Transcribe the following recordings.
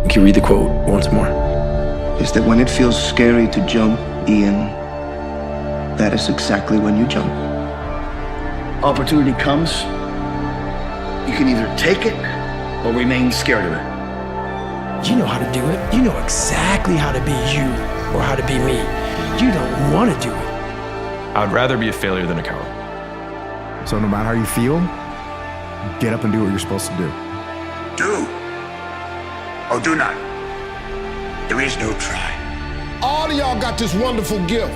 Can you read the quote once more? Is that when it feels scary to jump, Ian, that is exactly when you jump. Opportunity comes, you can either take it or remain scared of it. You know how to do it. You know exactly how to be you or how to be me. You don't want to do it. I would rather be a failure than a coward. So no matter how you feel, get up and do what you're supposed to do. Do or do not. There is no try. All of y'all got this wonderful gift,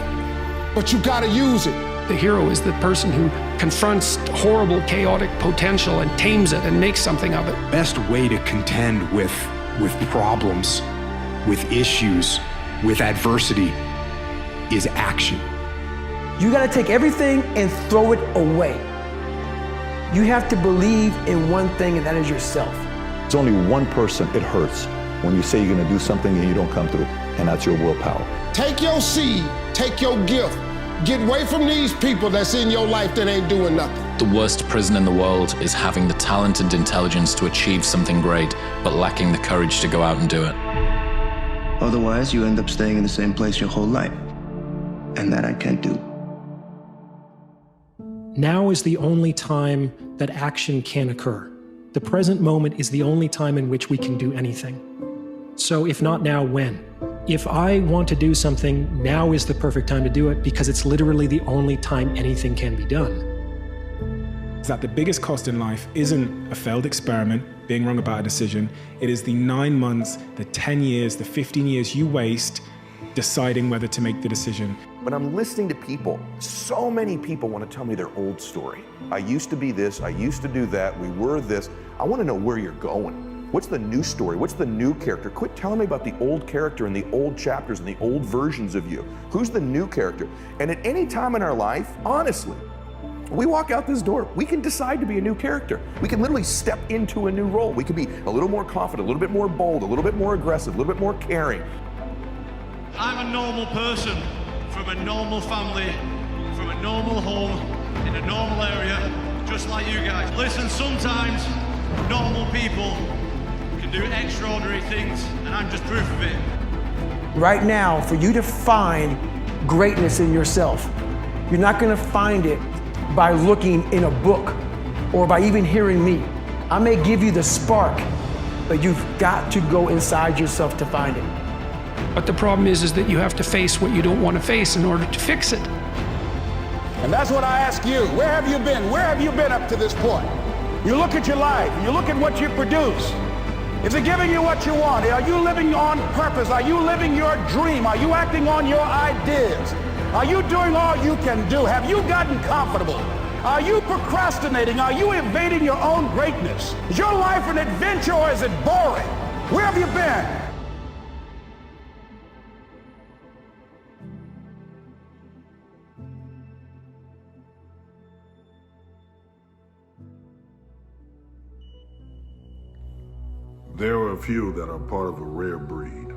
but you gotta use it. The hero is the person who confronts horrible, chaotic potential and tames it and makes something of it. Best way to contend with problems, with issues, with adversity is action. You got to take everything and throw it away. You have to believe in one thing, and that is yourself. It's only one person it hurts when you say you're going to do something and you don't come through, and that's your willpower. Take your seed, take your gift. Get away from these people that's in your life that ain't doing nothing. The worst prison in the world is having the talent and intelligence to achieve something great, but lacking the courage to go out and do it. Otherwise, you end up staying in the same place your whole life. And that I can't do. Now is the only time that action can occur. The present moment is the only time in which we can do anything. So if not now, when? If I want to do something, now is the perfect time to do it because it's literally the only time anything can be done. Is that the biggest cost in life isn't a failed experiment, being wrong about a decision. It is the 9 months, the 10 years, the 15 years you waste deciding whether to make the decision. When I'm listening to people, so many people want to tell me their old story. I used to be this, I used to do that, we were this. I want to know where you're going. What's the new story? What's the new character? Quit telling me about the old character and the old chapters and the old versions of you. Who's the new character? And at any time in our life, honestly, we walk out this door, we can decide to be a new character. We can literally step into a new role. We can be a little more confident, a little bit more bold, a little bit more aggressive, a little bit more caring. I'm a normal person from a normal family, from a normal home, in a normal area, just like you guys. Listen, sometimes normal people can do extraordinary things, and I'm just proof of it. Right now, for you to find greatness in yourself, you're not going to find it by looking in a book or by even hearing me. I may give you the spark, but you've got to go inside yourself to find it. But the problem is that you have to face what you don't want to face in order to fix it. And that's what I ask you. Where have you been? Where have you been up to this point? You look at your life, you look at what you produce. Is it giving you what you want? Are you living on purpose? Are you living your dream? Are you acting on your ideas? Are you doing all you can do? Have you gotten comfortable? Are you procrastinating? Are you evading your own greatness? Is your life an adventure or is it boring? Where have you been? There are a few that are part of a rare breed.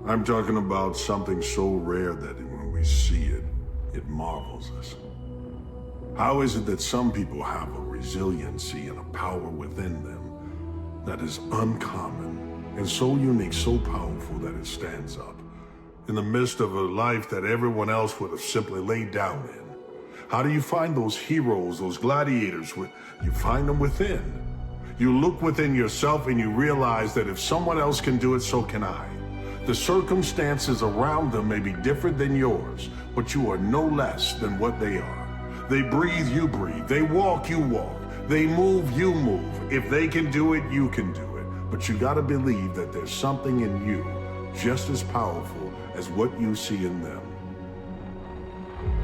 I'm talking about something so rare that when we see it, it marvels us. How is it that some people have a resiliency and a power within them that is uncommon and so unique, so powerful that it stands up in the midst of a life that everyone else would have simply laid down in? How do you find those heroes, those gladiators? You find them within. You look within yourself and you realize that if someone else can do it, so can I. The circumstances around them may be different than yours, but you are no less than what they are. They breathe, you breathe. They walk, you walk. They move, you move. If they can do it, you can do it. But you gotta believe that there's something in you just as powerful as what you see in them.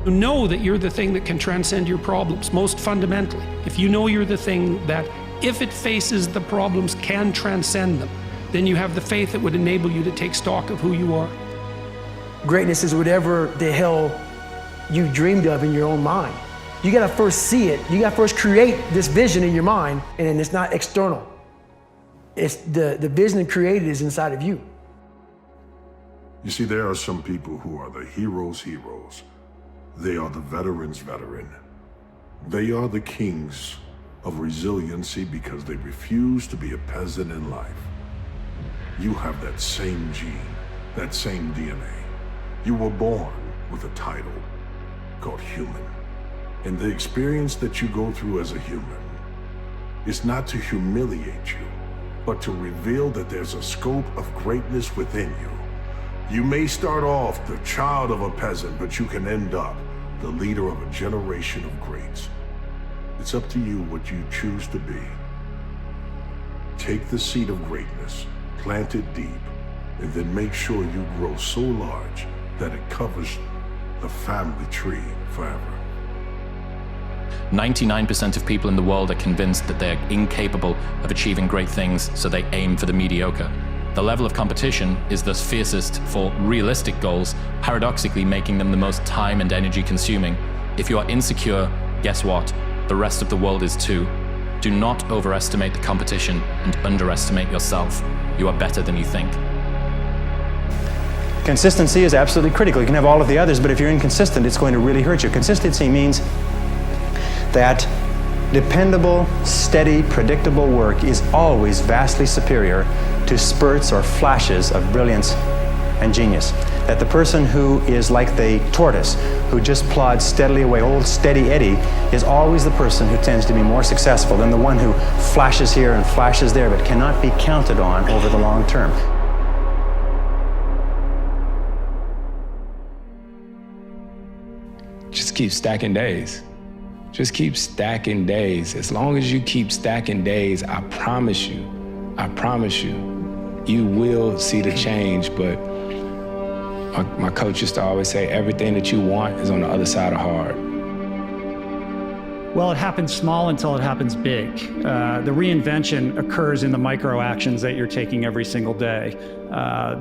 You know that you're the thing that can transcend your problems, most fundamentally. If you know you're the thing that, if it faces the problems, can transcend them, then you have the faith that would enable you to take stock of who you are. Greatness is whatever the hell you dreamed of in your own mind. You gotta first see it. You gotta first create this vision in your mind, and it's not external. It's the vision created is inside of you. You see, there are some people who are the heroes' heroes. They are the veterans' veteran. They are the kings of resiliency because they refuse to be a peasant in life. You have that same gene, that same DNA. You were born with a title called human. And the experience that you go through as a human is not to humiliate you, but to reveal that there's a scope of greatness within you. You may start off the child of a peasant, but you can end up the leader of a generation of greats. It's up to you what you choose to be. Take the seed of greatness, plant it deep, and then make sure you grow so large that it covers the family tree forever. 99% of people in the world are convinced that they are incapable of achieving great things, so they aim for the mediocre. The level of competition is thus fiercest for realistic goals, paradoxically making them the most time and energy consuming. If you are insecure, guess what? The rest of the world is too. Do not overestimate the competition and underestimate yourself. You are better than you think. Consistency is absolutely critical. You can have all of the others, but if you're inconsistent, it's going to really hurt you. Consistency means that dependable, steady, predictable work is always vastly superior to spurts or flashes of brilliance and genius. That the person who is like the tortoise, who just plods steadily away, old steady Eddie, is always the person who tends to be more successful than the one who flashes here and flashes there, but cannot be counted on over the long term. Just keep stacking days. Just keep stacking days. As long as you keep stacking days, I promise you, you will see the change. But my coach used to always say, everything that you want is on the other side of hard. Well, it happens small until it happens big. The reinvention occurs in the micro actions that you're taking every single day.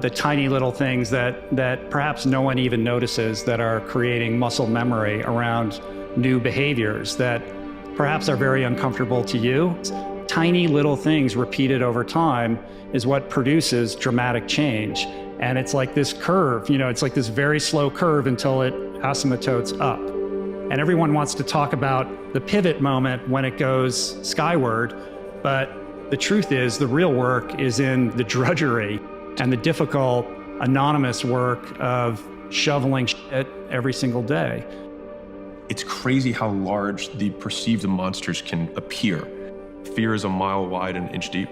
The tiny little things that perhaps no one even notices that are creating muscle memory around new behaviors that perhaps are very uncomfortable to you. Tiny little things repeated over time is what produces dramatic change. And it's like this curve, it's like this very slow curve until it asymptotes up. And everyone wants to talk about the pivot moment when it goes skyward, but the truth is the real work is in the drudgery and the difficult, anonymous work of shoveling shit every single day. It's crazy how large the perceived monsters can appear. Fear is a mile wide and an inch deep.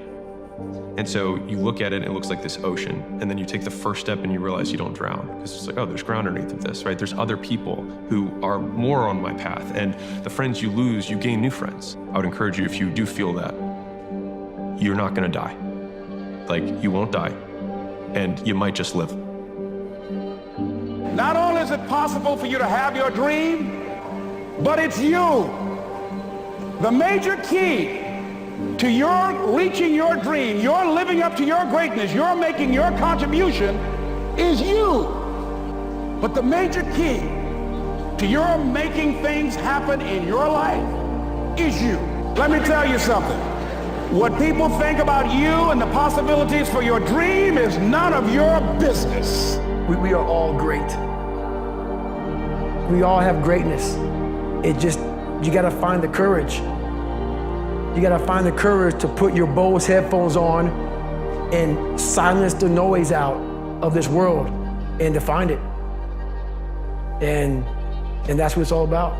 And so you look at it, it looks like this ocean, and then you take the first step and you realize you don't drown. Because it's like, oh, there's ground underneath of this, right? There's other people who are more on my path, and the friends you lose, you gain new friends. I would encourage you, if you do feel that, you're not gonna die. Like, you won't die, and you might just live. Not only is it possible for you to have your dream, but it's you. The major key to your reaching your dream, your living up to your greatness, your making your contribution is you. But the major key to your making things happen in your life is you. Let me tell you something. What people think about you and the possibilities for your dream is none of your business. We are all great. We all have greatness. You gotta find the courage. You gotta find the courage to put your Bose headphones on and silence the noise out of this world and to find it. And that's what it's all about.